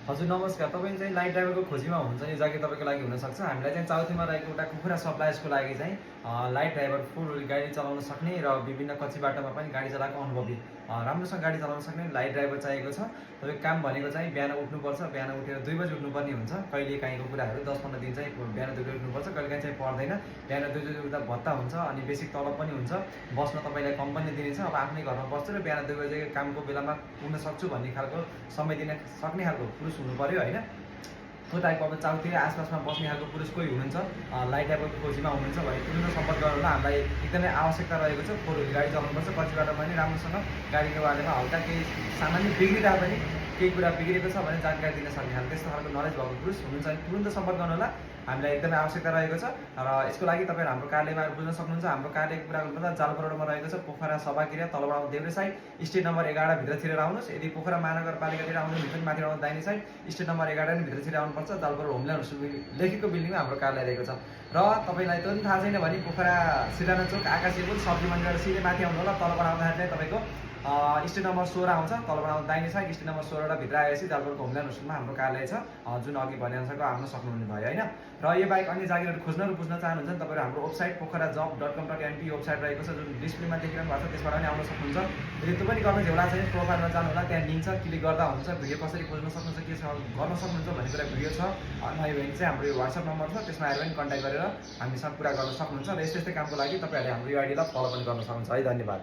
हजुर नमस्कार। तपाईँ चाहिँ लाइट ड्राइभरको खोजीमा हुनुहुन्छ, यो जागिर तपाईँको लागि हुनसक्छ। हामीलाई चाहिँ चाउथीमा रहेको एउटा कुखुरा सप्लायर्सको लागि चाहिँ लाइट ड्राइभर फुल गाडी चलाउन सक्ने र विभिन्न कच्ची बाटोमा पनि गाडी चलाएको अनुभवी राम्रोसँग गाडी चलाउन सक्ने लाइट ड्राइभर चाहिएको छ। तपाईँको काम भनेको चाहिँ बिहान उठ्नुपर्छ, बिहान उठेर 2 बजी उठ्नुपर्ने हुन्छ। कहिलेकाहीँको कुराहरू 10-15 दिन चाहिँ बिहान 2 बजी उठ्नुपर्छ, कहिलेकाहीँ चाहिँ पर्दैन। बिहान 2 बजी उठ्दा भत्ता हुन्छ अनि बेसिक तलब पनि हुन्छ। बस्न तपाईँलाई कम्पनी दिनेछ। अब आफ्नै घरमा बस्छु र बिहान 2 बजे कामको बेलामा पुग्न सक्छु भन्ने खालको समय दिन सक्ने खालको पुरुष हुनु पर्यो होइन। त्यो टाइपको अब चाउथी आसपासमा बस्ने खालको पुरुष कोही हुनुहुन्छ, लाइट ड्राइभरको खोजीमा हुनुहुन्छ भने तुरुन्त सम्पर्क गर्नु होला। हामीलाई एकदमै आवश्यकता रहेको छ। 4 व्हिल गाडी चलाउनुपर्छ, कच्ची बाटोमा पनि राम्रोसँग गाडीको बारेमा हल्का केही सामान्य बिग्रिरहे पनि केही कुरा बिग्रेको छ भने जानकारी दिन सक्ने खालको त्यस्तो खालको नलेज भएको पुरुष हुनुहुन्छ भने तुरुन्त सम्पर्क गर्नु होला। हामीलाई एकदमै आवश्यकता रहेको छ र यसको लागि तपाईँहरू हाम्रो कार्यालयमा आएर बुझ्न सक्नुहुन्छ। हाम्रो कार्यालयको कुरा गर्नुपर्दा जालपा रोडमा रहेको छ पोखरा सभागृह, तलबाट देब्रे साइड, स्टेट नम्बर 11 भित्रतिर आउनुहोस्। यदि पोखरा महानगरपालिकातिर आउनुहुन्छ भने माथि आउनु दाहिने साइड, स्टेट नम्बर 11 नि भित्रतिर आउनुपर्छ। जालपा रोड होमल्यान्ड लेखेको बिल्डिङमा हाम्रो कार्यालय रहेको छ। र तपाईँलाई त्यो पनि थाहा छैन भने पोखरा सिराना चोक आकाशीय पुल सब्जी मन्डीबाट सिधै माथि आउनु होला। तलबाट आउँदाखेरि चाहिँ तपाईँको स्टेट नम्बर 16 आउँछ। तलबाट आउँदा दाहिने साइड स्टेट नम्बर 16 भित्र आएपछि जालपाको होमल्यान्ड होस्टेलमा हाम्रो कार्यालय छ, जुन अघि भने अनुसारको आउन सक्नुहुने भयो होइन। र यो बाहेक अन्य जागिरहरू खोज्न र बुझ्न चाहनुहुन्छ भने तपाईँहरू हाम्रो वेबसाइट pokharajob.com.np वेबसाइट रहेको छ, जुन डिस्प्लेमा देखिरहनु भएको छ, त्यसबाट पनि आउन सक्नुहुन्छ। यदि त्यो पनि गर्न झेउला चाहिँ प्रोफाइलमा जानु होला, त्यहाँ लिङ्क छ, क्लिक गर्दा हुन्छ। भिडियो कसरी खोज्न सक्नुहुन्छ, के छ गर्न सक्नुहुन्छ भन्ने कुरा भिडियो छ। नयाँ भने चाहिँ हाम्रो यो WhatsApp नम्बर छ, त्यसमा आएर पनि कन्ट्याक्ट गरेर हामीसँग कुरा गर्न सक्नुहुन्छ। र यस्तै कामको लागि तपाईँहरूले हाम्रो यो आइडीलाई फलो पनि गर्न सक्नुहुन्छ है। धन्यवाद।